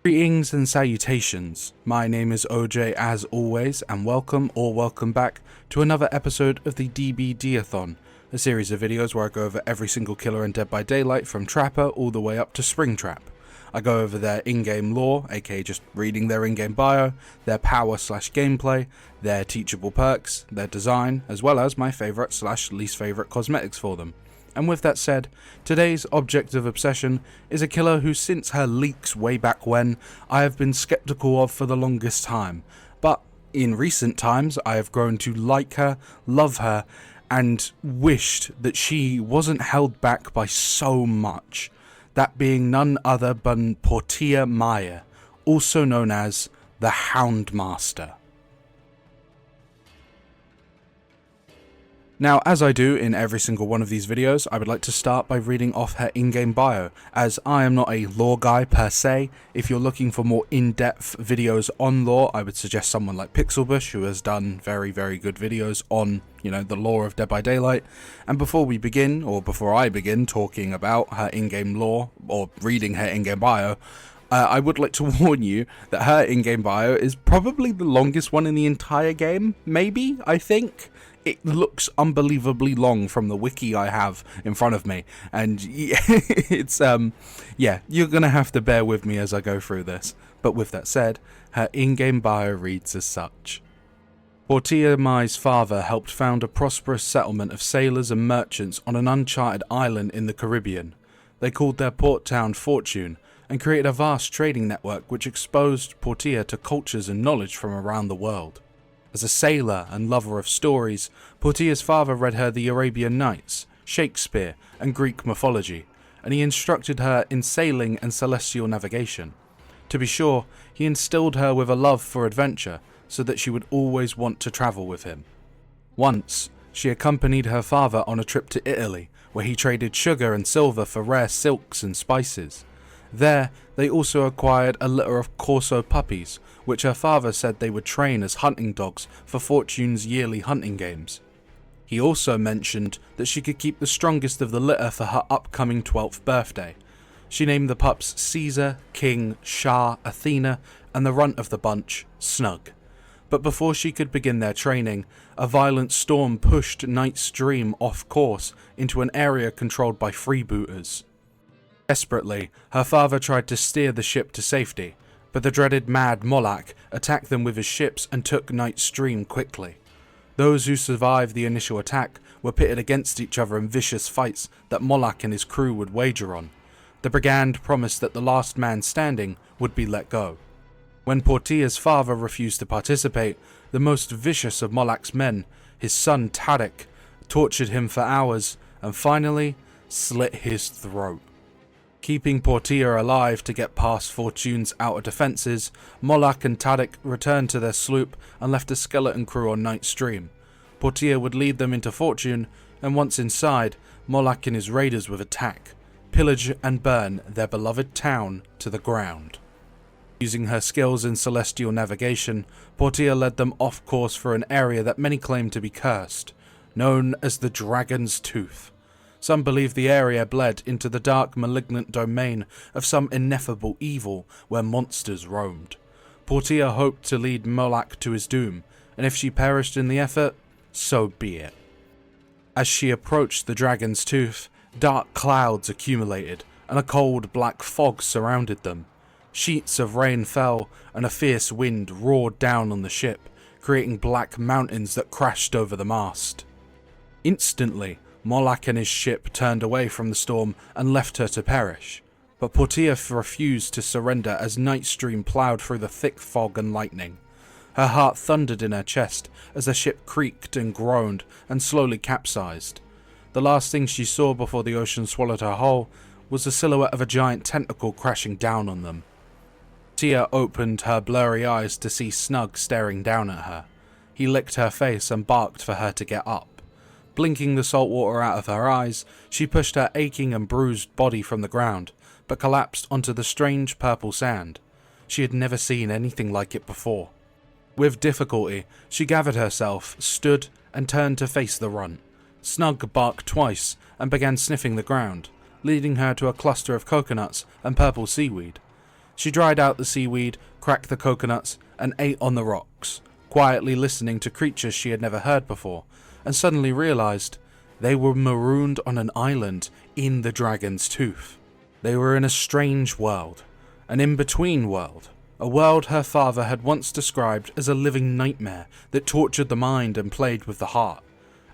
Greetings and salutations, my name is OJ as always, and welcome or welcome back to another episode of the DBDathon, a series of videos where I go over every single killer in Dead by Daylight from Trapper all the way up to Springtrap. I go over their in-game lore, aka just reading their in-game bio, their power/gameplay, their teachable perks, their design, as well as my favourite/least favourite cosmetics for them. And with that said, today's object of obsession is a killer who since her leaks way back when, I have been skeptical of for the longest time, but in recent times I have grown to like her, love her, and wished that she wasn't held back by so much, that being none other than Portia Maya, also known as the Houndmaster. Now, as I do in every single one of these videos, I would like to start by reading off her in-game bio, as I am not a lore guy per se. If you're looking for more in-depth videos on lore, I would suggest someone like Pixelbush, who has done very, very good videos on, the lore of Dead by Daylight. And before I begin talking about her in-game lore, or reading her in-game bio, I would like to warn you that her in-game bio is probably the longest one in the entire game, maybe, I think. It looks unbelievably long from the wiki I have in front of me, and it's, you're gonna have to bear with me as I go through this. But with that said, her in-game bio reads as such. Portia Mai's father helped found a prosperous settlement of sailors and merchants on an uncharted island in the Caribbean. They called their port town Fortune, and created a vast trading network which exposed Portia to cultures and knowledge from around the world. As a sailor and lover of stories, Portia's father read her the Arabian Nights, Shakespeare, and Greek mythology, and he instructed her in sailing and celestial navigation. To be sure, he instilled her with a love for adventure, so that she would always want to travel with him. Once, she accompanied her father on a trip to Italy, where he traded sugar and silver for rare silks and spices. There, they also acquired a litter of Corso puppies, which her father said they would train as hunting dogs for Fortune's yearly hunting games. He also mentioned that she could keep the strongest of the litter for her upcoming 12th birthday. She named the pups Caesar, King, Shah, Athena, and the runt of the bunch, Snug. But before she could begin their training, a violent storm pushed Knight's Dream off course into an area controlled by freebooters. Desperately, her father tried to steer the ship to safety, but the dreaded Mad Moloch attacked them with his ships and took Knight's Dream quickly. Those who survived the initial attack were pitted against each other in vicious fights that Moloch and his crew would wager on. The brigand promised that the last man standing would be let go. When Portia's father refused to participate, the most vicious of Moloch's men, his son Tariq, tortured him for hours and finally slit his throat. Keeping Portia alive to get past Fortune's outer defences, Moloch and Tariq returned to their sloop and left a skeleton crew on Knight's Dream. Portia would lead them into Fortune, and once inside, Moloch and his raiders would attack, pillage and burn their beloved town to the ground. Using her skills in celestial navigation, Portia led them off course for an area that many claim to be cursed, known as the Dragon's Tooth. Some believe the area bled into the dark, malignant domain of some ineffable evil where monsters roamed. Portia hoped to lead Moloch to his doom, and if she perished in the effort, so be it. As she approached the Dragon's Tooth, dark clouds accumulated, and a cold black fog surrounded them. Sheets of rain fell, and a fierce wind roared down on the ship, creating black mountains that crashed over the mast. Instantly, Moloch and his ship turned away from the storm and left her to perish, but Portia refused to surrender as Knight's Dream ploughed through the thick fog and lightning. Her heart thundered in her chest as the ship creaked and groaned and slowly capsized. The last thing she saw before the ocean swallowed her whole was the silhouette of a giant tentacle crashing down on them. Portia opened her blurry eyes to see Snug staring down at her. He licked her face and barked for her to get up. Blinking the salt water out of her eyes, she pushed her aching and bruised body from the ground, but collapsed onto the strange purple sand. She had never seen anything like it before. With difficulty, she gathered herself, stood, and turned to face the runt. Snug barked twice and began sniffing the ground, leading her to a cluster of coconuts and purple seaweed. She dried out the seaweed, cracked the coconuts, and ate on the rocks, quietly listening to creatures she had never heard before, and suddenly realized they were marooned on an island in the Dragon's Tooth. They were in a strange world, an in-between world, a world her father had once described as a living nightmare that tortured the mind and played with the heart.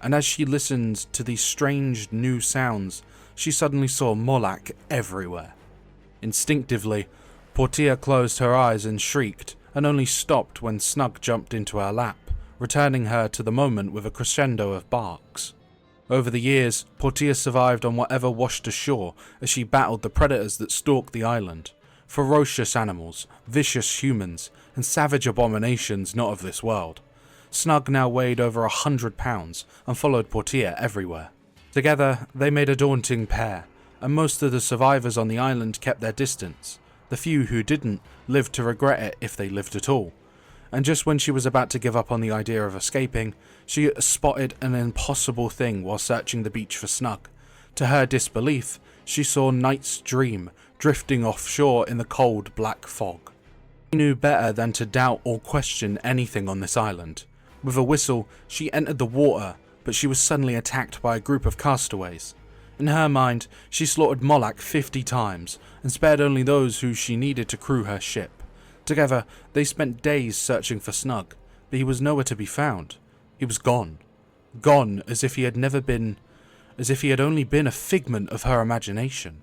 And as she listened to these strange new sounds, she suddenly saw Molak everywhere. Instinctively, Portia closed her eyes and shrieked, and only stopped when Snug jumped into her lap, returning her to the moment with a crescendo of barks. Over the years, Portia survived on whatever washed ashore as she battled the predators that stalked the island. Ferocious animals, vicious humans, and savage abominations not of this world. Snug now weighed over 100 pounds and followed Portia everywhere. Together, they made a daunting pair, and most of the survivors on the island kept their distance. The few who didn't lived to regret it if they lived at all. And just when she was about to give up on the idea of escaping, she spotted an impossible thing while searching the beach for Snug. To her disbelief, she saw Night's Dream drifting offshore in the cold black fog. She knew better than to doubt or question anything on this island. With a whistle, she entered the water, but she was suddenly attacked by a group of castaways. In her mind, she slaughtered Molak 50 times, and spared only those who she needed to crew her ship. Together, they spent days searching for Snug, but he was nowhere to be found. He was gone. Gone as if he had only been a figment of her imagination.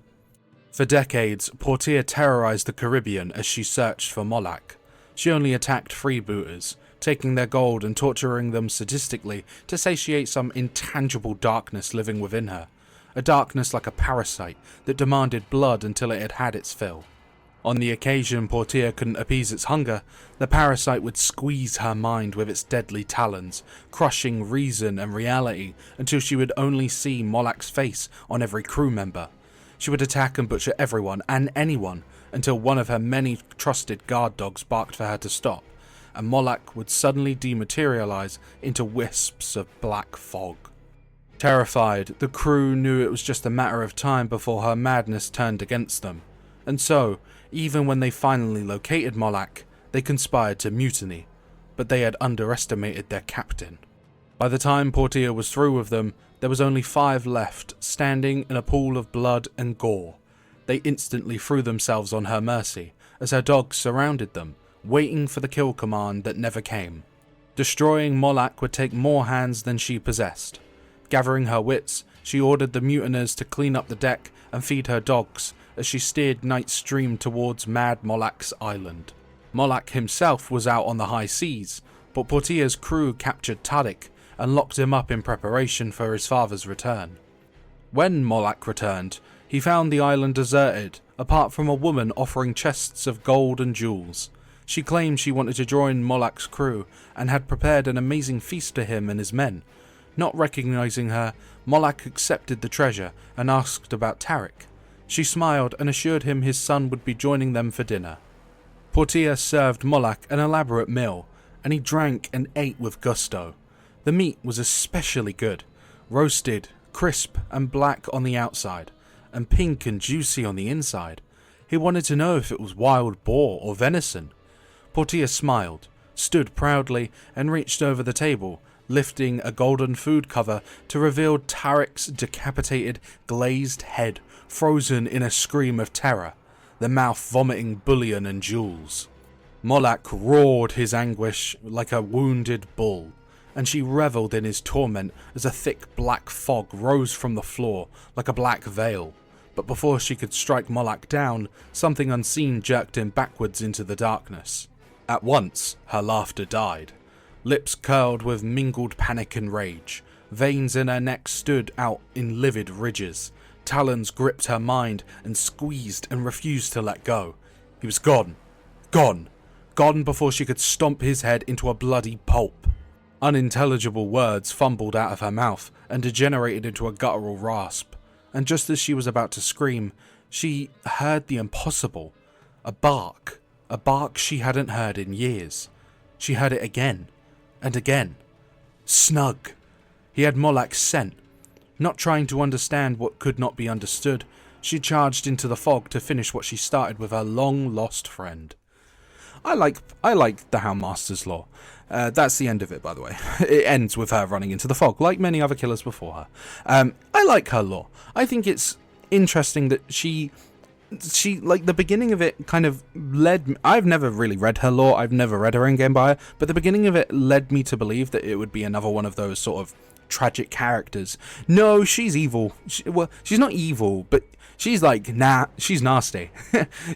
For decades, Portia terrorized the Caribbean as she searched for Molak. She only attacked freebooters, taking their gold and torturing them sadistically to satiate some intangible darkness living within her. A darkness like a parasite that demanded blood until it had had its fill. On the occasion Portia couldn't appease its hunger, the parasite would squeeze her mind with its deadly talons, crushing reason and reality until she would only see Molak's face on every crew member. She would attack and butcher everyone and anyone until one of her many trusted guard dogs barked for her to stop, and Molak would suddenly dematerialize into wisps of black fog. Terrified, the crew knew it was just a matter of time before her madness turned against them, and so, even when they finally located Molak, they conspired to mutiny, but they had underestimated their captain. By the time Portia was through with them, there was only 5 left, standing in a pool of blood and gore. They instantly threw themselves on her mercy, as her dogs surrounded them, waiting for the kill command that never came. Destroying Molak would take more hands than she possessed. Gathering her wits, she ordered the mutineers to clean up the deck and feed her dogs, as she steered Night's Dream towards Mad Molak's island. Molak himself was out on the high seas, but Portia's crew captured Tadik and locked him up in preparation for his father's return. When Molak returned, he found the island deserted, apart from a woman offering chests of gold and jewels. She claimed she wanted to join Molak's crew and had prepared an amazing feast for him and his men. Not recognizing her, Molak accepted the treasure and asked about Tarik. She smiled and assured him his son would be joining them for dinner. Portia served Molak an elaborate meal, and he drank and ate with gusto. The meat was especially good, roasted, crisp and black on the outside, and pink and juicy on the inside. He wanted to know if it was wild boar or venison. Portia smiled, stood proudly, and reached over the table, lifting a golden food cover to reveal Tarik's decapitated, glazed head, frozen in a scream of terror, the mouth vomiting bullion and jewels. Molak roared his anguish like a wounded bull, and she revelled in his torment as a thick black fog rose from the floor like a black veil. But before she could strike Molak down, something unseen jerked him backwards into the darkness. At once, her laughter died. Lips curled with mingled panic and rage. Veins in her neck stood out in livid ridges. Talons gripped her mind and squeezed and refused to let go. He was gone. Gone. Gone before she could stomp his head into a bloody pulp. Unintelligible words fumbled out of her mouth and degenerated into a guttural rasp. And just as she was about to scream, she heard the impossible. A bark. A bark she hadn't heard in years. She heard it again. And again. Snug. He had Molak's scent. Not trying to understand what could not be understood, she charged into the fog to finish what she started with her long-lost friend. I like the Houndmaster's lore. That's the end of it, by the way. It ends with her running into the fog, like many other killers before her. I like her lore. I think it's interesting that she like, the beginning of it kind of led me, I've never really read her lore, I've never read her in-game bio, but the beginning of it led me to believe that it would be another one of those sort of tragic characters. No, she's evil. Well, she's not evil, but she's like, nah, she's nasty.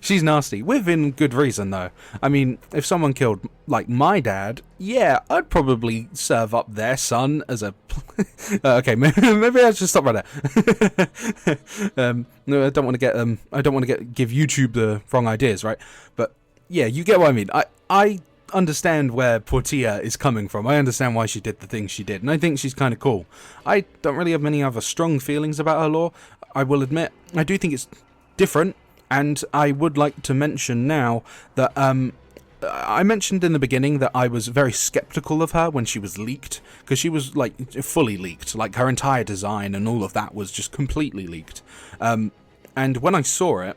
She's nasty, within good reason, though. I mean, if someone killed, like, my dad, yeah, I'd probably serve up their son as a... okay, maybe I should stop right there. No, I don't want to give YouTube the wrong ideas, right? But, yeah, you get what I mean. I understand where Portia is coming from. I understand why she did the things she did, and I think she's kind of cool. I don't really have many other strong feelings about her lore, I will admit. I do think it's different, and I would like to mention now that I mentioned in the beginning that I was very skeptical of her when she was leaked, because she was like fully leaked, like her entire design and all of that was just completely leaked. And when I saw it,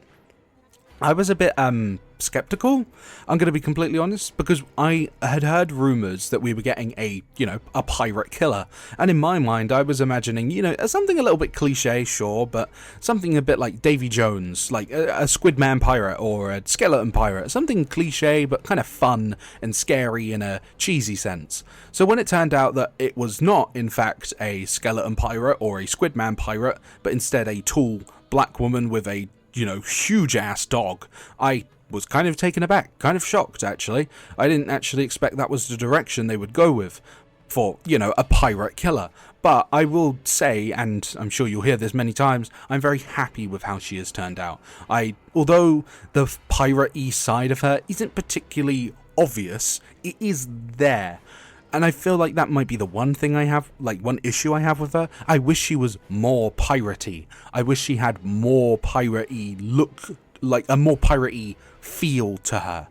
I was a bit skeptical, I'm going to be completely honest, because I had heard rumours that we were getting a pirate killer, and in my mind I was imagining, something a little bit cliche, sure, but something a bit like Davy Jones, like a Squidman pirate or a skeleton pirate, something cliche but kind of fun and scary in a cheesy sense. So when it turned out that it was not in fact a skeleton pirate or a Squidman pirate, but instead a tall black woman with a huge ass dog, I was kind of taken aback, kind of shocked actually. I didn't actually expect that was the direction they would go with for, a pirate killer. But I will say, and I'm sure you'll hear this many times, I'm very happy with how she has turned out. Although the pirate-y side of her isn't particularly obvious, it is there. And I feel like that might be the one thing I have, like one issue I have with her. I wish she was more piratey. I wish she had more piratey look, like a more piratey feel to her.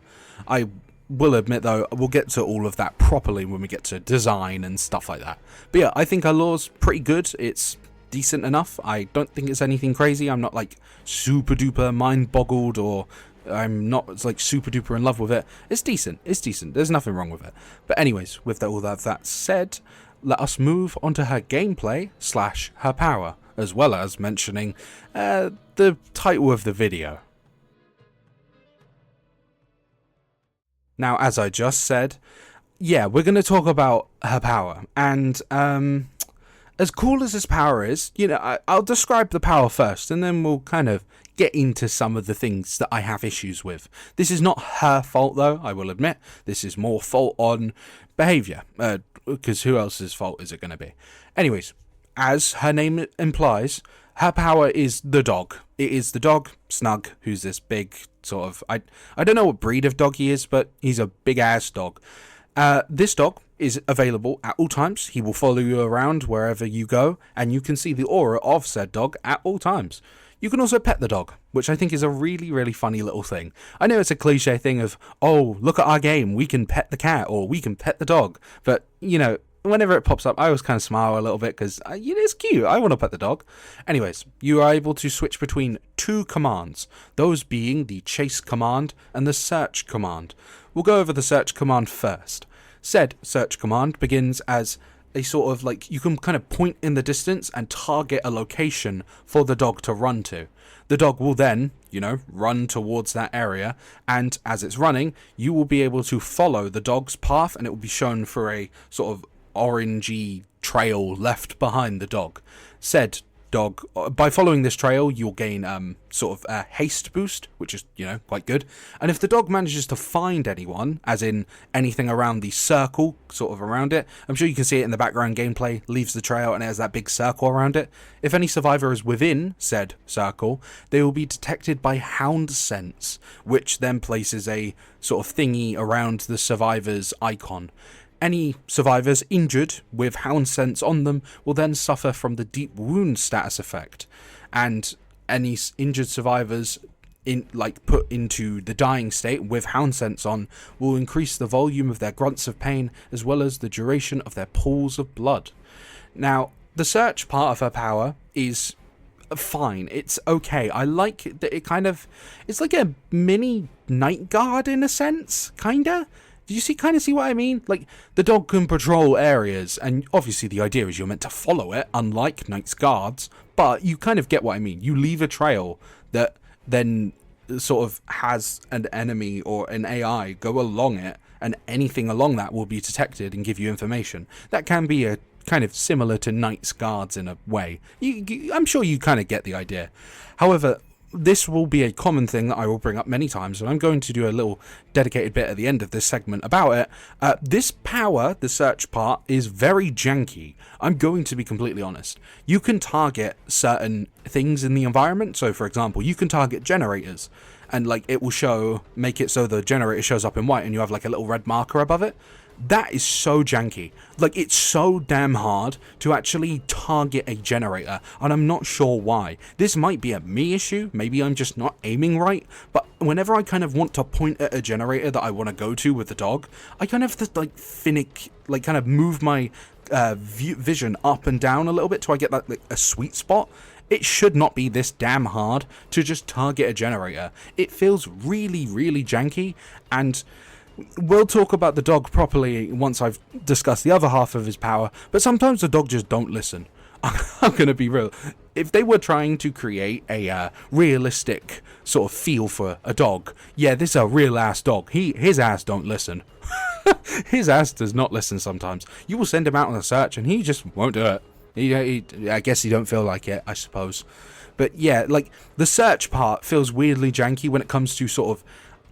I will admit though, we'll get to all of that properly when we get to design and stuff like that. But yeah, I think her lore's pretty good. It's decent enough. I don't think it's anything crazy. I'm not like super duper mind boggled, or I'm not like super duper in love with it. It's decent. It's decent. There's nothing wrong with it. But anyways, with all of that said, let us move on to her gameplay / her power, as well as mentioning the title of the video. Now, as I just said, yeah, we're going to talk about her power. And as cool as this power is, I'll describe the power first, and then we'll kind of get into some of the things that I have issues with. This is not her fault, though, I will admit. This is more fault on behaviour, because who else's fault is it going to be? Anyways, as her name implies, her power is the dog. It is the dog, Snug, who's this big sort of... I don't know what breed of dog he is, but he's a big-ass dog. This dog is available at all times. He will follow you around wherever you go, and you can see the aura of said dog at all times. You can also pet the dog, which I think is a really, really funny little thing. I know it's a cliche thing of, oh, look at our game, we can pet the cat, or we can pet the dog. But, whenever it pops up, I always kind of smile a little bit, because, it's cute, I want to pet the dog. Anyways, you are able to switch between two commands, those being the chase command and the search command. We'll go over the search command first. Said search command begins as a sort of like, you can kind of point in the distance and target a location for the dog to run to. The dog will then, run towards that area, and as it's running, you will be able to follow the dog's path, and it will be shown for a sort of orangey trail left behind the dog. Said dog, by following this trail, you'll gain sort of a haste boost, which is quite good. And if the dog manages to find anyone, as in anything around the circle sort of around it, I'm sure you can see it in the background gameplay, leaves the trail and it has that big circle around it. If any survivor is within said circle, they will be detected by hound sense, which then places a sort of thingy around the survivor's icon. Any survivors injured with hound sense on them will then suffer from the deep wound status effect, and any injured survivors put into the dying state with hound sense on will increase the volume of their grunts of pain as well as the duration of their pools of blood. Now, the search part of her power is fine. It's okay. I like that it kind of, it's like a mini night guard in a sense, kinda. Do you kind of see what I mean? Like, the dog can patrol areas, and obviously the idea is you're meant to follow it, unlike Knight's Guards, but you kind of get what I mean. You leave a trail that then sort of has an enemy or an AI go along it, and anything along that will be detected and give you information. That can be a kind of similar to Knight's Guards in a way. I'm sure you kind of get the idea. However, this will be a common thing that I will bring up many times, and I'm going to do a little dedicated bit at the end of this segment about it. This power, the search part, is very janky. I'm going to be completely honest. You can target certain things in the environment. So, for example, you can target generators, and like it will make it so the generator shows up in white, and you have like a little red marker above it. That is so janky. Like, it's so damn hard to actually target a generator, and I'm not sure why. This might be a me issue, maybe I'm just not aiming right, but whenever I kind of want to point at a generator that I want to go to with the dog, I kind of have to, like, kind of move my vision up and down a little bit till I get, like, a sweet spot. It should not be this damn hard to just target a generator. It feels really, really janky, and we'll talk about the dog properly once I've discussed the other half of his power, but sometimes the dog just don't listen. I'm gonna be real. If they were trying to create a realistic sort of feel for a dog, yeah, this is a real ass dog. His ass don't listen. His ass does not listen sometimes. You will send him out on a search and he just won't do it. I guess he don't feel like it, I suppose. But yeah, like, the search part feels weirdly janky when it comes to sort of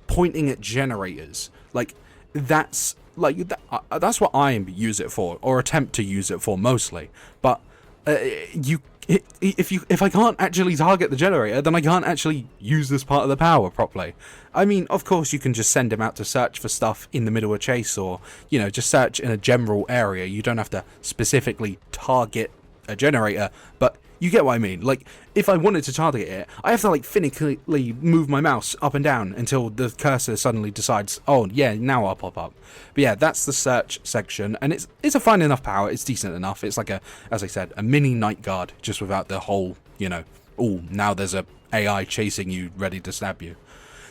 pointing at generators. Like, that's what I use it for, or attempt to use it for mostly. But if I can't actually target the generator, then I can't actually use this part of the power properly. I mean, of course, you can just send him out to search for stuff in the middle of chase, or, you know, just search in a general area. You don't have to specifically target a generator, but you get what I mean. Like, if I wanted to target it, I have to, like, finically move my mouse up and down until the cursor suddenly decides, oh, yeah, now I'll pop up. But yeah, that's the search section, and it's a fine enough power. It's decent enough. It's like as I said, a mini night guard, just without the whole, you know, oh, now there's a AI chasing you, ready to stab you.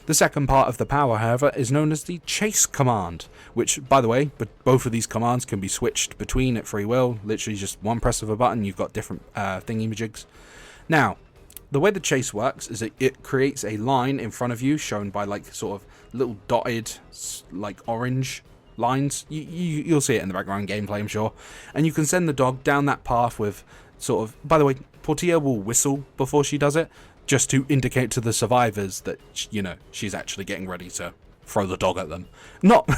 The second part of the power, however, is known as the chase command, which, by the way, but both of these commands can be switched between at free will. Literally just one press of a button, you've got different thingy-majigs. Now, the way the chase works is it creates a line in front of you, shown by, like, sort of little dotted, like, orange lines. You'll see it in the background gameplay, I'm sure. And you can send the dog down that path with sort of... By the way, Portia will whistle before she does it, just to indicate to the survivors that, you know, she's actually getting ready to throw the dog at them. Not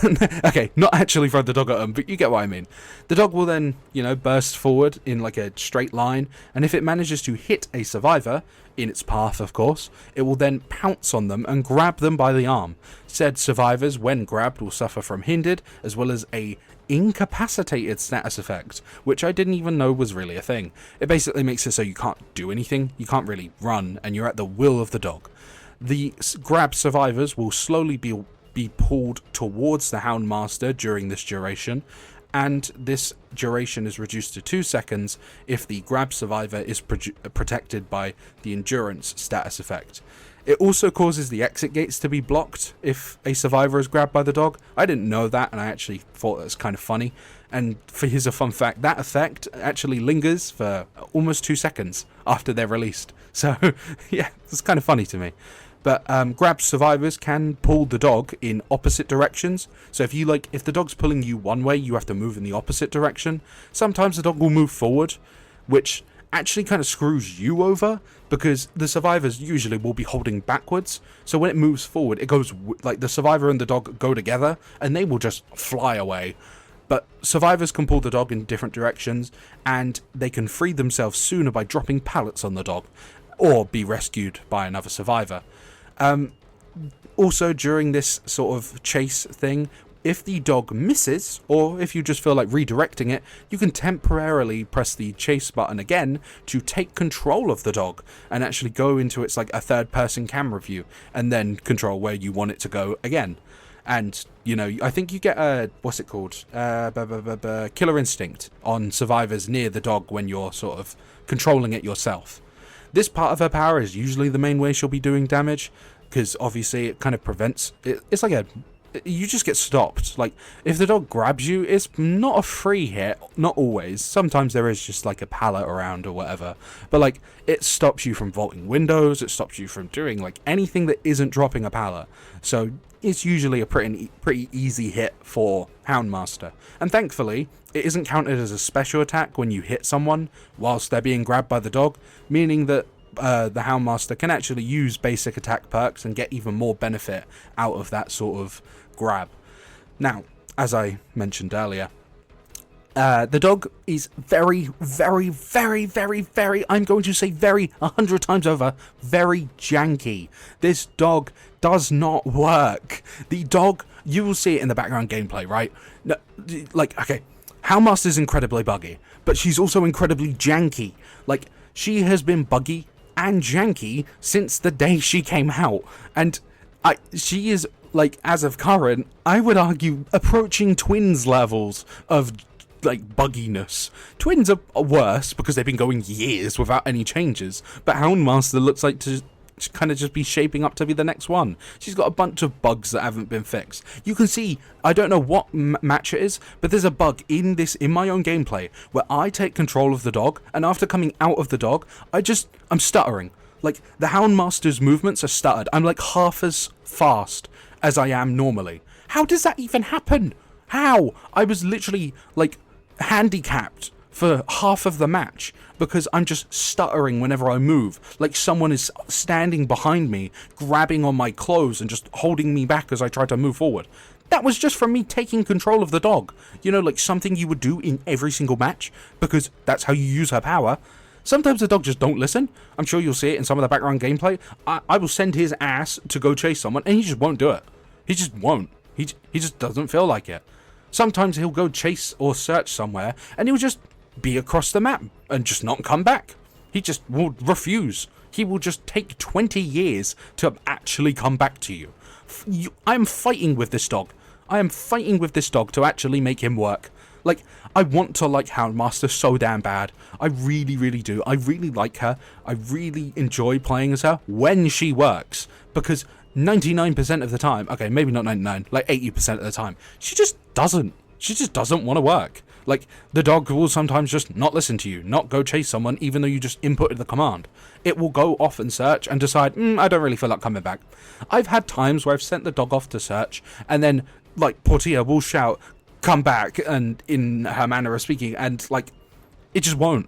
actually throw the dog at them, but you get what I mean. The dog will then, you know, burst forward in like a straight line, and if it manages to hit a survivor, in its path of course, it will then pounce on them and grab them by the arm. Said survivors, when grabbed, will suffer from hindered, as well as a incapacitated status effect, which I didn't even know was really a thing. It basically makes it so you can't do anything, you can't really run, and you're at the will of the dog. The grabbed survivors will slowly be pulled towards the Houndmaster during this duration, and this duration is reduced to 2 seconds if the grab survivor is protected by the endurance status effect. It also causes the exit gates to be blocked if a survivor is grabbed by the dog. I didn't know that, and I actually thought that was kind of funny. And here's a fun fact, that effect actually lingers for almost 2 seconds after they're released. So, yeah, it's kind of funny to me. But grab survivors can pull the dog in opposite directions. So if the dog's pulling you one way, you have to move in the opposite direction. Sometimes the dog will move forward, which actually kind of screws you over, because the survivors usually will be holding backwards. So when it moves forward, it goes like the survivor and the dog go together, and they will just fly away. But survivors can pull the dog in different directions, and they can free themselves sooner by dropping pallets on the dog, or be rescued by another survivor. Also, during this sort of chase thing, if the dog misses, or if you just feel like redirecting it, you can temporarily press the chase button again to take control of the dog and actually go into its like a third-person camera view, and then control where you want it to go again. And, you know, I think you get a, what's it called? Killer instinct on survivors near the dog when you're sort of controlling it yourself. This part of her power is usually the main way she'll be doing damage, because obviously it kind of prevents it. It's like you just get stopped. Like, if the dog grabs you, it's not a free hit, not always. Sometimes there is just like a pallet around or whatever, but like, it stops you from vaulting windows, it stops you from doing like anything that isn't dropping a pallet. So it's usually a pretty easy hit for Houndmaster. And thankfully, it isn't counted as a special attack when you hit someone whilst they're being grabbed by the dog, meaning that the Houndmaster can actually use basic attack perks and get even more benefit out of that sort of grab. Now, as I mentioned earlier, the dog is very, very, very, very, very, I'm going to say very 100 times over, very janky. This dog does not work. The dog, you will see it in the background gameplay, right? No, like, okay, Houndmaster's incredibly buggy, but she's also incredibly janky. Like, she has been buggy and janky since the day she came out, and she is, like, as of current, I would argue approaching twins levels of like bugginess. Twins are worse because they've been going years without any changes, but Houndmaster looks like to kind of just be shaping up to be the next one. She's got a bunch of bugs that haven't been fixed. You can see, I don't know what match it is, but there's a bug in my own gameplay where I take control of the dog, and after coming out of the dog, I'm stuttering. Like, the Houndmaster's movements are stuttered. I'm like half as fast as I am normally. How does that even happen? How? I was literally like handicapped for half of the match because I'm just stuttering whenever I move, like someone is standing behind me, grabbing on my clothes and just holding me back as I try to move forward. That was just from me taking control of the dog. You know, like something you would do in every single match, because that's how you use her power. Sometimes the dog just don't listen. I'm sure you'll see it in some of the background gameplay. I will send his ass to go chase someone and he just won't do it. He just won't. He just doesn't feel like it. Sometimes he'll go chase or search somewhere and he'll just be across the map and just not come back. He just will refuse. He will just take 20 years to actually come back to you. I'm fighting with this dog. I am fighting with this dog to actually make him work. Like, I want to like Houndmaster so damn bad. I really, really do. I really like her. I really enjoy playing as her when she works, because 99% of the time, okay, maybe not 99, like 80% of the time, she just doesn't want to work. Like, the dog will sometimes just not listen to you, not go chase someone even though you just inputted the command. It will go off and search and decide, I don't really feel like coming back. I've had times where I've sent the dog off to search and then, like, Portia will shout, come back, and in her manner of speaking, and, like, it just won't.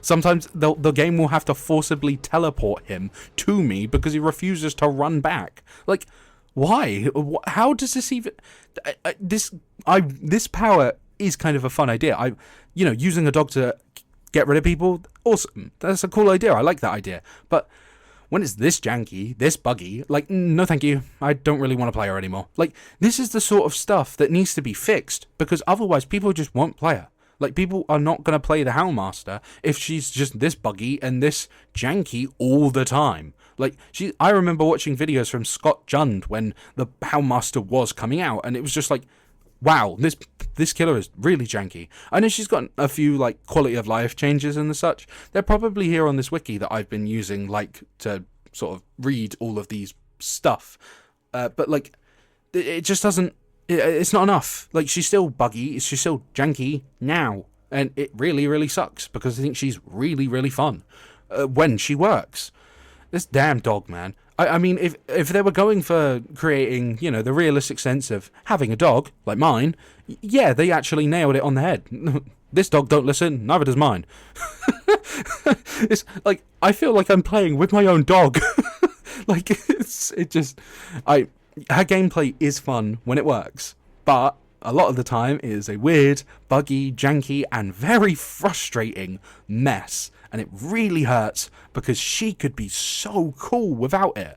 Sometimes the game will have to forcibly teleport him to me because he refuses to run back. Like, why? How does this even... This power is kind of a fun idea. Using a dog to get rid of people, awesome. That's a cool idea. I like that idea. But when it's this janky, this buggy, like, no thank you. I don't really want to play her anymore. Like, this is the sort of stuff that needs to be fixed, because otherwise people just won't play her. Like, people are not going to play the Houndmaster if she's just this buggy and this janky all the time. Like, I remember watching videos from Scott Jund when the Houndmaster was coming out, and it was just like, wow, this killer is really janky. I know she's got a few, like, quality of life changes and such. They're probably here on this wiki that I've been using, like, to sort of read all of these stuff. But, like, it just doesn't... It's not enough. Like, she's still buggy, she's still janky now, and it really, really sucks, because I think she's really, really fun when she works. This damn dog, man. I mean, if they were going for creating, the realistic sense of having a dog, like mine, yeah, they actually nailed it on the head. This dog don't listen, neither does mine. It's like, I feel like I'm playing with my own dog. Like, her gameplay is fun when it works, but a lot of the time it is a weird, buggy, janky, and very frustrating mess, and it really hurts because she could be so cool without it.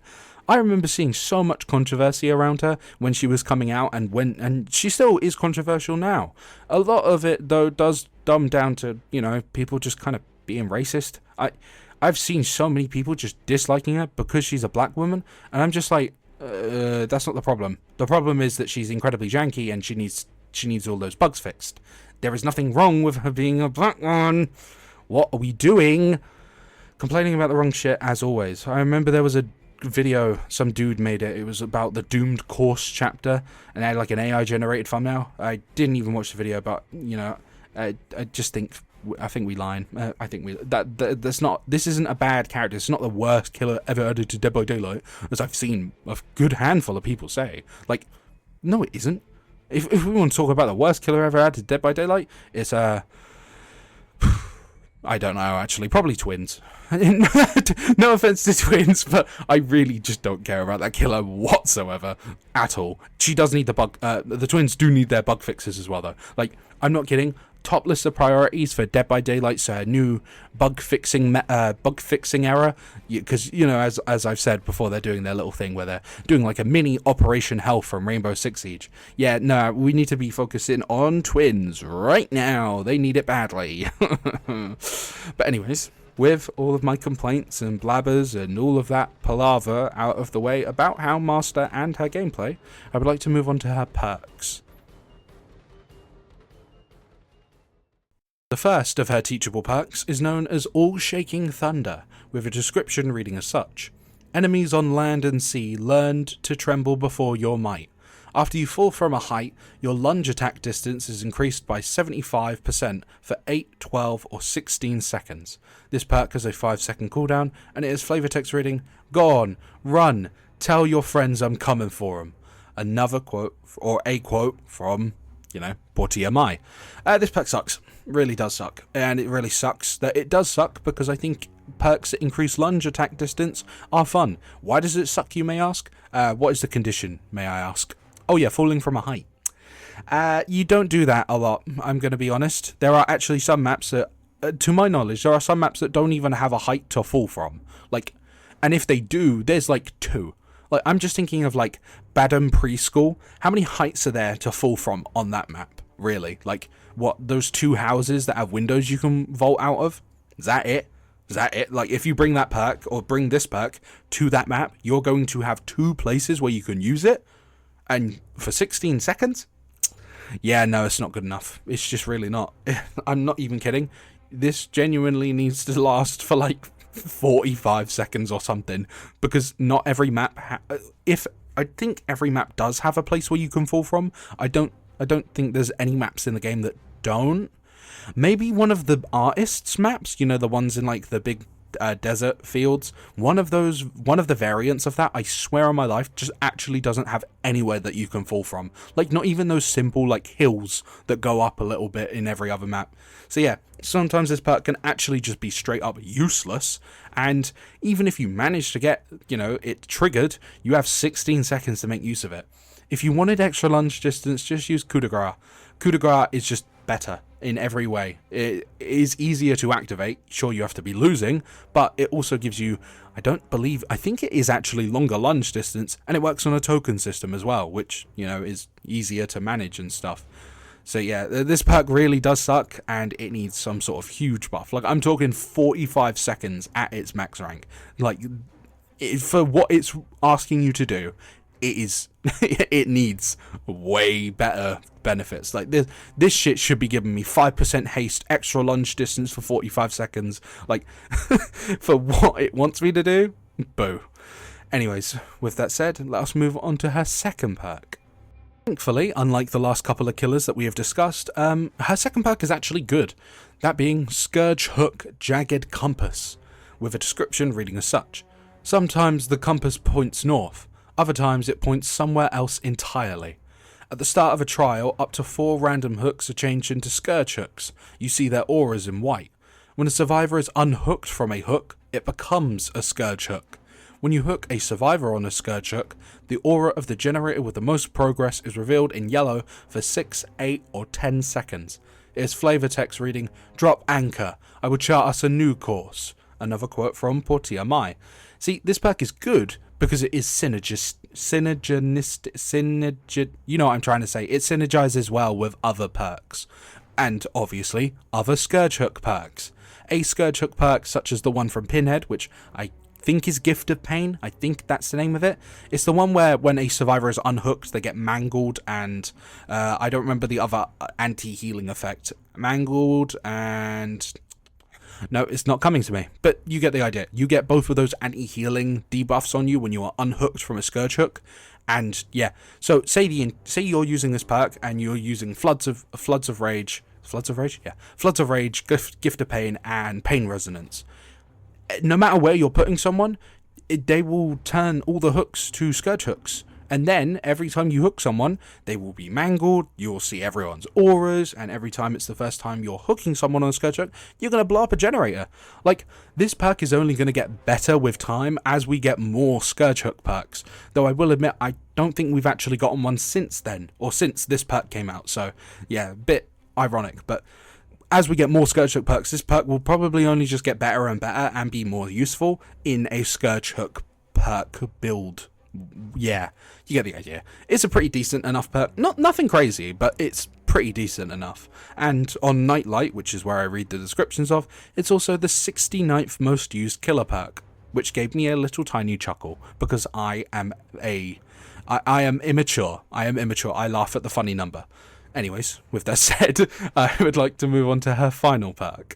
I remember seeing so much controversy around her when she was coming out, and she still is controversial now. A lot of it, though, does dumb down to, people just kind of being racist. I've seen so many people just disliking her because she's a black woman, and I'm just like, that's not the problem. The problem is that she's incredibly janky and she needs all those bugs fixed. There is nothing wrong with her being a black one. What are we doing? Complaining about the wrong shit, as always. I remember there was a video, some dude made it. It was about the Doomed Course chapter, and it had like an AI-generated thumbnail. I didn't even watch the video, but, you know, I just think... I think we line. I think we... That's not... This isn't a bad character. It's not the worst killer ever added to Dead by Daylight, as I've seen a good handful of people say. Like, no, it isn't. If we want to talk about the worst killer ever added to Dead by Daylight, it's I don't know, actually. Probably twins. No offense to twins, but I really just don't care about that killer whatsoever. At all. She does need the bug... the twins do need their bug fixes as well, though. Like, I'm not kidding. Top list of priorities for Dead by Daylight's new bug fixing era, because, you know, as I've said before, they're doing their little thing where they're doing like a mini Operation Hell from Rainbow Six Siege. Yeah, no, we need to be focusing on twins right now. They need it badly. But anyways, with all of my complaints and blabbers and all of that palaver out of the way about Houndmaster and her gameplay, I would like to move on to her perks. The first of her teachable perks is known as All Shaking Thunder, with a description reading as such. Enemies on land and sea learned to tremble before your might. After you fall from a height, your lunge attack distance is increased by 75% for 8, 12 or 16 seconds. This perk has a 5-second cooldown, and it is flavor text reading, "Go on, run, tell your friends I'm coming for them." Another quote, or a quote from, you know, Portia Mai. This perk sucks. Really does suck. And it really sucks that it does suck, because I think perks that increase lunge attack distance are fun. Why does it suck, you may ask? What is the condition, may I ask? Oh yeah, falling from a height. You don't do that a lot, I'm going to be honest. There are actually some maps that, to my knowledge, there are some maps that don't even have a height to fall from. Like, and if they do, there's like 2. Like, I'm just thinking of like Badham Preschool. How many heights are there to fall from on that map? Really? Like, what, those 2 houses that have windows you can vault out of? Is that it? Is that it? Like, if you bring that perk, or bring this perk, to that map, you're going to have 2 places where you can use it? And for 16 seconds? Yeah, no, it's not good enough. It's just really not. I'm not even kidding. This genuinely needs to last for like 45 seconds or something, because not every map I think every map does have a place where you can fall from. I don't think there's any maps in the game that don't. Maybe one of the artists' maps, you know, the ones in like the big desert fields, one of the variants of that, I swear on my life, just actually doesn't have anywhere that you can fall from. Like, not even those simple like hills that go up a little bit in every other map. So yeah, sometimes this perk can actually just be straight up useless, and even if you manage to get, you know, it triggered, you have 16 seconds to make use of it. If you wanted extra lunge distance, just use coup de grace. Coup de grace is just better in every way. It is easier to activate. Sure, you have to be losing, but it also gives you, I think it is actually longer lunge distance, and it works on a token system as well, which, you know, is easier to manage and stuff. So yeah, this perk really does suck, and it needs some sort of huge buff. Like, I'm talking 45 seconds at its max rank. Like, for what it's asking you to do, it needs way better benefits. Like, this shit should be giving me 5% haste, extra lunge distance for 45 seconds. Like, for what it wants me to do? Boo. Anyways, with that said, let us move on to her second perk. Thankfully, unlike the last couple of killers that we have discussed, her second perk is actually good. That being Scourge Hook Jagged Compass, with a description reading as such. Sometimes the compass points north. Other times it points somewhere else entirely. At the start of a trial, up to 4 random hooks are changed into Scourge Hooks. You see their auras in white. When a survivor is unhooked from a hook, it becomes a Scourge Hook. When you hook a survivor on a Scourge Hook, the aura of the generator with the most progress is revealed in yellow for 6, 8 or 10 seconds. It is flavor text reading, "Drop anchor, I will chart us a new course." Another quote from Portia Mai. See, this perk is good because it is you know what I'm trying to say. It synergizes well with other perks, and obviously other Scourge Hook perks. A Scourge Hook perk such as the one from Pinhead, which I think is Gift of Pain, I think that's the name of it. It's the one where when a survivor is unhooked, they get mangled, and I don't remember the other anti-healing effect. Mangled, and No, it's not coming to me, but you get the idea. You get both of those anti-healing debuffs on you when you are unhooked from a Scourge Hook. And yeah, so say you're using this perk and you're using Floods of Rage, Gift of Pain, and Pain Resonance. No matter where you're putting someone, they will turn all the hooks to Scourge Hooks. And then, every time you hook someone, they will be mangled, you'll see everyone's auras, and every time it's the first time you're hooking someone on a Scourge Hook, you're going to blow up a generator. Like, this perk is only going to get better with time as we get more Scourge Hook perks. Though I will admit, I don't think we've actually gotten one since then, or since this perk came out. So, yeah, a bit ironic, but as we get more Scourge Hook perks, this perk will probably only just get better and better and be more useful in a Scourge Hook perk build. Yeah, you get the idea. It's a pretty decent enough perk. Nothing crazy, but it's pretty decent enough. And on Nightlight, which is where I read the descriptions of, it's also the 69th most used killer perk, which gave me a little tiny chuckle, because I am immature. I laugh at the funny number. Anyways, with that said, I would like to move on to her final perk.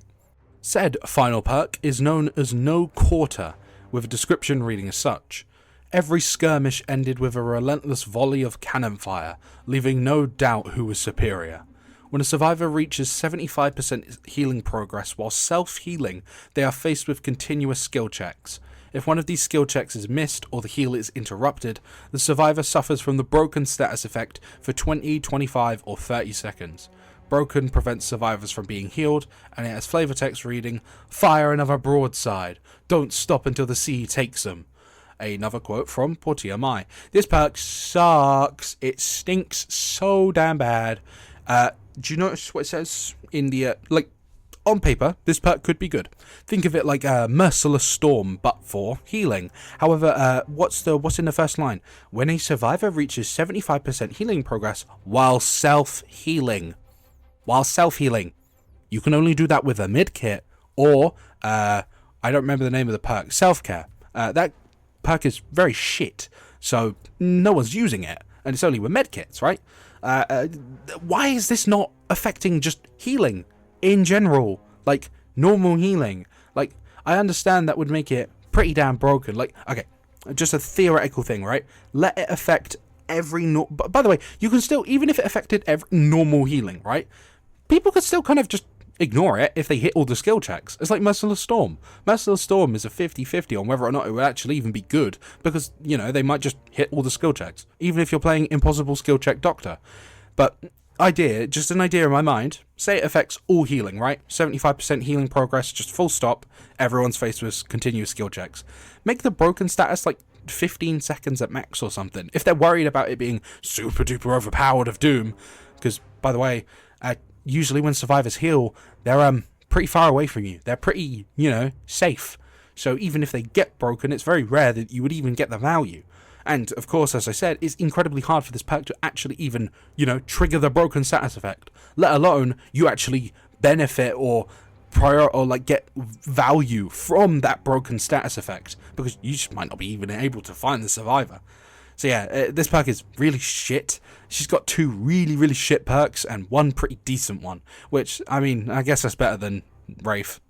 Said final perk is known as No Quarter, with a description reading as such. Every skirmish ended with a relentless volley of cannon fire, leaving no doubt who was superior. When a survivor reaches 75% healing progress while self-healing, they are faced with continuous skill checks. If one of these skill checks is missed or the heal is interrupted, the survivor suffers from the broken status effect for 20, 25 or 30 seconds. Broken prevents survivors from being healed, and it has flavor text reading, "Fire another broadside. Don't stop until the sea takes them." Another quote from Portia Mai. This perk sucks. It stinks so damn bad. Do you notice what it says in the, on paper, this perk could be good. Think of it like a Merciless Storm, but for healing. However, what's in the first line? When a survivor reaches 75% healing progress while self-healing. You can only do that with a mid-kit, or, I don't remember the name of the perk, Self-Care. That perk is very shit, so no one's using it, and it's only with medkits, right? Why is this not affecting just healing in general, like normal healing? Like, I understand that would make it pretty damn broken. Like, okay, just a theoretical thing, right? Let it affect every by the way, you can still, even if it affected every normal healing, right, people could still kind of just ignore it if they hit all the skill checks. It's like Merciless Storm. Merciless Storm is a 50-50 on whether or not it will actually even be good, because, you know, they might just hit all the skill checks, even if you're playing Impossible Skill Check Doctor. But just an idea in my mind, say it affects all healing, right? 75% healing progress, just full stop, everyone's faced with continuous skill checks. Make the broken status like 15 seconds at max or something, if they're worried about it being super duper overpowered of doom. Because, by the way, usually when survivors heal, they're pretty far away from you. They're pretty, safe. So even if they get broken, it's very rare that you would even get the value. And, of course, as I said, it's incredibly hard for this perk to actually even, trigger the broken status effect. Let alone you actually benefit or get value from that broken status effect, because you just might not be even able to find the survivor. So yeah, this perk is really shit. She's got 2 really, really shit perks and 1 pretty decent one, which, I mean, I guess that's better than Wraith.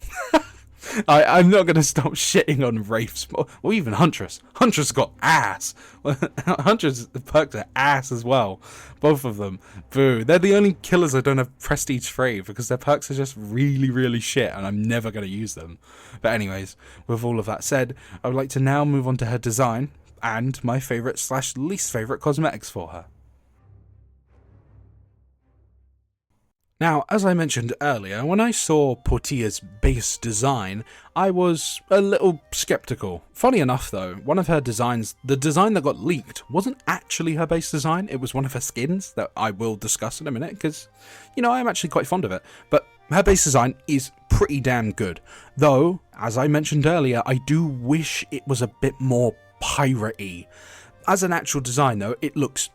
I'm not going to stop shitting on Wraiths, or even Huntress. Huntress got ass. Huntress perks are ass as well. Both of them. Boo. They're the only killers I don't have Prestige 3, because their perks are just really, really shit, and I'm never going to use them. But anyways, with all of that said, I would like to now move on to her design, and my favourite / least favourite cosmetics for her. Now, as I mentioned earlier, when I saw Portia's base design, I was a little skeptical. Funny enough though, one of her designs, the design that got leaked, wasn't actually her base design, it was one of her skins that I will discuss in a minute, because, I'm actually quite fond of it. But her base design is pretty damn good. Though, as I mentioned earlier, I do wish it was a bit more pirate-y. As an actual design though, it looks,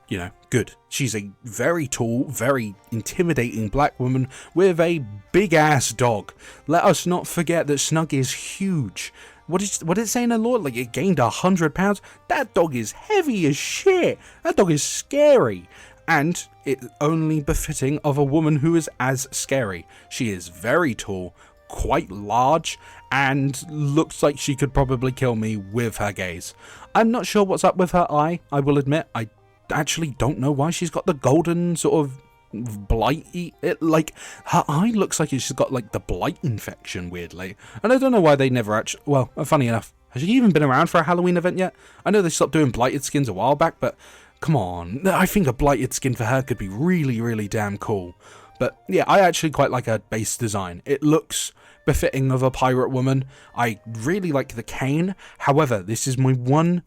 good. She's a very tall, very intimidating black woman with a big ass dog. Let us not forget that Snug is huge. What did it say in the lore? Like, it gained 100 pounds? That dog is heavy as shit. That dog is scary. And it's only befitting of a woman who is as scary. She is very tall, quite large and looks like she could probably kill me with her gaze. I'm not sure what's up with her eye, I will admit. I actually don't know why she's got the golden sort of blighty, like her eye looks like she's got like the blight infection weirdly, and I don't know why they never actually, well, funny enough, has she even been around for a Halloween event yet? I know they stopped doing blighted skins a while back, but come on, I think a blighted skin for her could be really damn cool. But yeah, I actually quite like her base design. It looks befitting of a pirate woman. I really like the cane. However, this is my one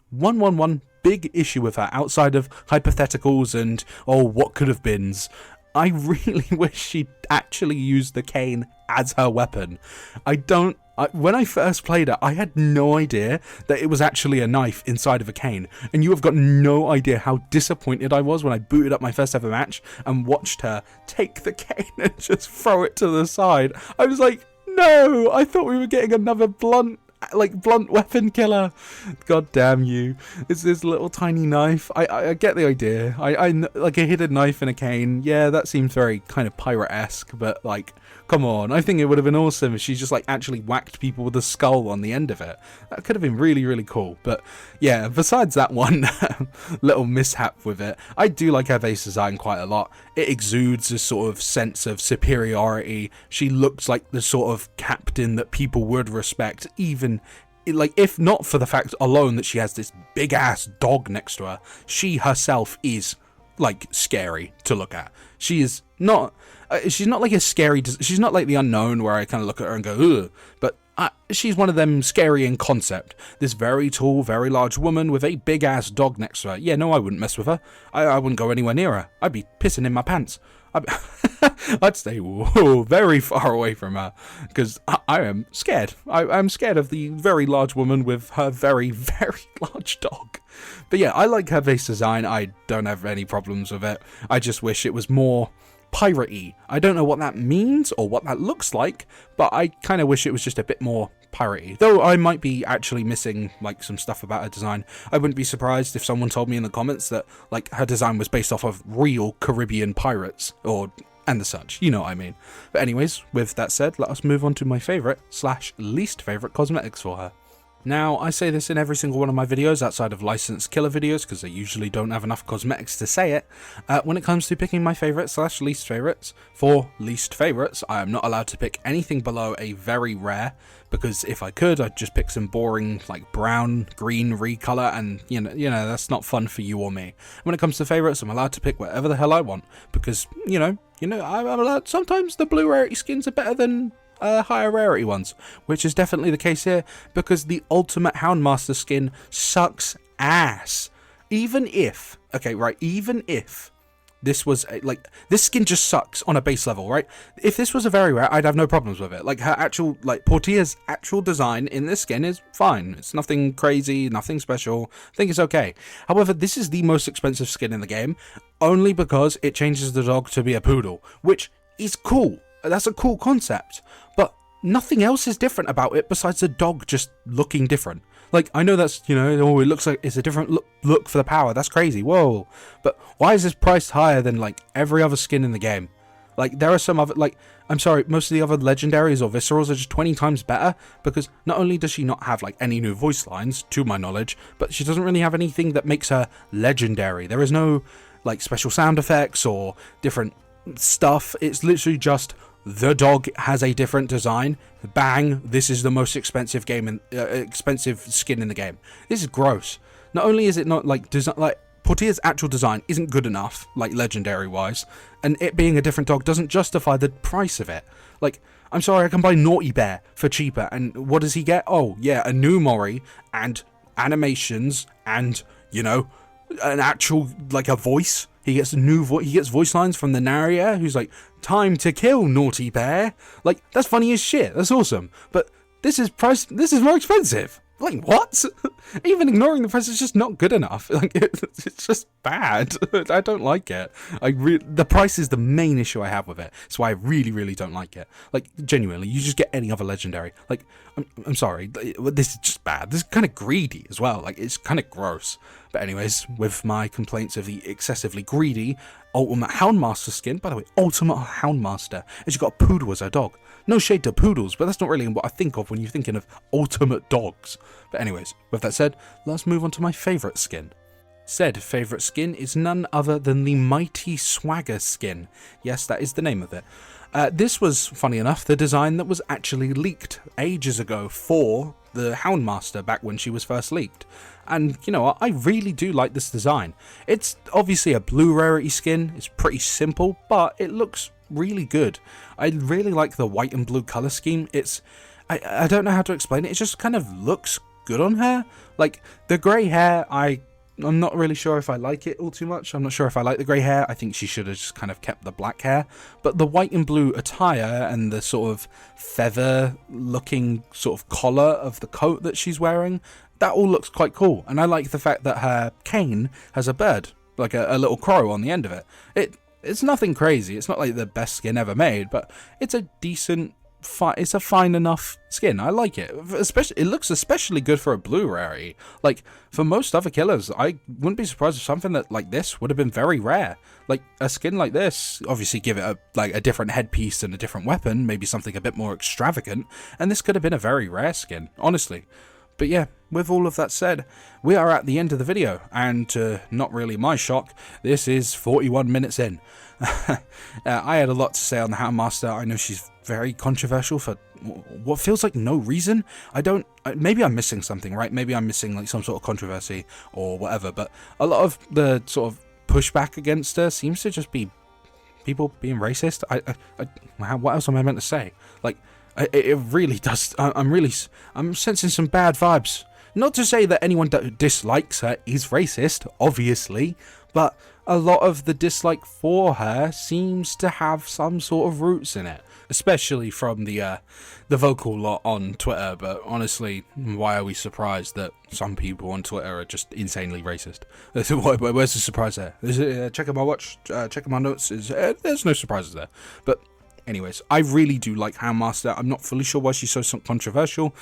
big issue with her outside of hypotheticals and what could have beens. I really wish she'd actually used the cane as her weapon. When I first played it, I had no idea that it was actually a knife inside of a cane, and you have got no idea how disappointed I was when I booted up my first ever match and watched her take the cane and just throw it to the side. I was like, no, I thought we were getting another blunt weapon killer. God damn you. It's this little tiny knife. I get the idea. I like a hidden knife in a cane. Yeah, that seems very kind of pirate-esque, but like, come on. I think it would have been awesome if she just like actually whacked people with a skull on the end of it. That could have been really cool. But yeah, besides that one little mishap with it, I do like her base design quite a lot. It exudes a sort of sense of superiority. She looks like the sort of captain that people would respect, even like if not for the fact alone that she has this big ass dog next to her. She herself is like scary to look at. She is not she's not like a scary, she's not like the Unknown where I kind of look at her and go ugh, but she's one of them scary in concept. This very tall, very large woman with a big ass dog next to her. Yeah, no, I wouldn't mess with her. I wouldn't go anywhere near her. I'd be pissing in my pants. I'd stay very far away from her because I am scared. I'm scared of the very large woman with her very large dog. But yeah, I like her base design. I don't have any problems with it. I just wish it was more piratey. I don't know what that means or what that looks like, but I kind of wish it was just a bit more piratey. Though I might be actually missing like some stuff about her design. I wouldn't be surprised if someone told me in the comments that like her design was based off of real Caribbean pirates and the such, you know what I mean. But anyways, with that said, let us move on to my favourite / least favourite cosmetics for her. Now, I say this in every single one of my videos outside of licensed killer videos because I usually don't have enough cosmetics to say it. When it comes to picking my favourite / least favourites, for least favourites, I am not allowed to pick anything below a very rare, because if I could, I'd just pick some boring like brown, green recolor, and you know that's not fun for you or me. When it comes to favourites, I'm allowed to pick whatever the hell I want because you know I'm allowed. Sometimes the blue rarity skins are better than higher rarity ones, which is definitely the case here because the ultimate Houndmaster skin sucks ass. Even if this was like, this skin just sucks on a base level, right? If this was a very rare, I'd have no problems with it. Like her actual, like Portia's actual design in this skin is fine. It's nothing crazy, nothing special. I think it's okay. However, this is the most expensive skin in the game only because it changes the dog to be a poodle, which is cool. That's a cool concept, but nothing else is different about it besides the dog just looking different. Like, I know that's, it looks like it's a different look for the power. That's crazy. Whoa. But why is this priced higher than, like, every other skin in the game? Like, there are some other, like, I'm sorry, most of the other legendaries or viscerals are just 20 times better because not only does she not have, like, any new voice lines, to my knowledge, but she doesn't really have anything that makes her legendary. There is no, like, special sound effects or different stuff. It's literally just the dog has a different design. Bang! This is the most expensive expensive skin in the game. This is gross. Not only is it not like design, like Portia's actual design isn't good enough, like legendary wise, and it being a different dog doesn't justify the price of it. Like, I'm sorry, I can buy Naughty Bear for cheaper, and what does he get? Oh yeah, a new Mori and animations, and an actual like a voice. He gets he gets voice lines from the narrator who's like, "Time to kill, Naughty Bear." Like, that's funny as shit. That's awesome. But this is more expensive. Like, what? Even ignoring the price is just not good enough. Like, it's just bad. I don't like it. The price is the main issue I have with it. That's why I really don't like it. Like, genuinely, you just get any other legendary. Like, I'm sorry. This is just bad. This is kind of greedy as well. Like, it's kind of gross. But anyways, with my complaints of the excessively greedy Ultimate Houndmaster skin, by the way, Ultimate Houndmaster, as you got a poodle as a dog. No shade to poodles, but that's not really what I think of when you're thinking of ultimate dogs. But anyways, with that said, let's move on to my favourite skin. Said favourite skin is none other than the Mighty Swagger skin. Yes, that is the name of it. This was, funny enough, the design that was actually leaked ages ago for the Houndmaster back when she was first leaked. And you know what, I really do like this design. It's obviously a blue rarity skin, it's pretty simple, but it looks really good. I really like the white and blue colour scheme. I don't know how to explain it, it just kind of looks good on her. Like, the grey hair, I'm not really sure if I like it all too much. I'm not sure if I like the grey hair. I think she should have just kind of kept the black hair. But the white and blue attire and the sort of feather looking sort of collar of the coat that she's wearing, that all looks quite cool. And I like the fact that her cane has a bird, like a little crow on the end of it. It's nothing crazy. It's not like the best skin ever made, but it's a decent, it's a fine enough skin. I like it. Especially, it looks especially good for a blue rarity. Like, for most other killers, I wouldn't be surprised if something that like this would have been very rare. Like, a skin like this, obviously give it a different headpiece and a different weapon, maybe something a bit more extravagant, and this could have been a very rare skin, honestly. But yeah, with all of that said, we are at the end of the video, and not really my shock, this is 41 minutes in. I had a lot to say on the Houndmaster. I know she's very controversial for what feels like no reason. Maybe I'm missing something, right? Maybe I'm missing like some sort of controversy or whatever, but a lot of the sort of pushback against her seems to just be people being racist. What else am I meant to say? Like, it really does. I'm sensing some bad vibes. Not to say that anyone that dislikes her is racist, obviously, but a lot of the dislike for her seems to have some sort of roots in it, especially from the vocal lot on Twitter. But honestly, why are we surprised that some people on Twitter are just insanely racist? Where's the surprise there? Checking my watch, checking my notes, there's no surprises there. But anyways, I really do like Houndmaster. I'm not fully sure why she's so controversial.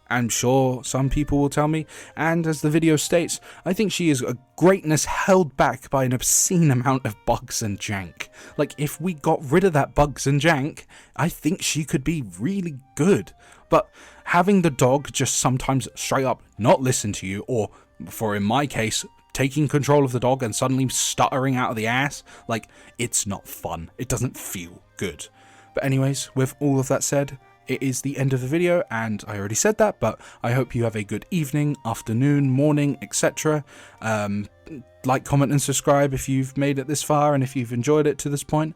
I'm sure some people will tell me, and as the video states, I think she is a greatness held back by an obscene amount of bugs and jank. Like, if we got rid of that bugs and jank, I think she could be really good. But having the dog just sometimes straight up not listen to you, or, for in my case, taking control of the dog and suddenly stuttering out of the ass, like, it's not fun. It doesn't feel good. But anyways, with all of that said, it is the end of the video, and I already said that, but I hope you have a good evening, afternoon, morning, etc. Like, comment, and subscribe if you've made it this far and if you've enjoyed it to this point.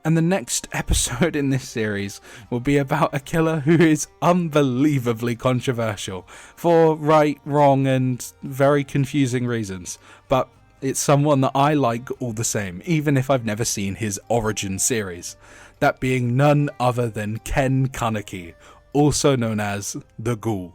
And the next episode in this series will be about a killer who is unbelievably controversial for right, wrong, and very confusing reasons. But it's someone that I like all the same, even if I've never seen his origin series. That being none other than Ken Kaneki, also known as the Ghoul.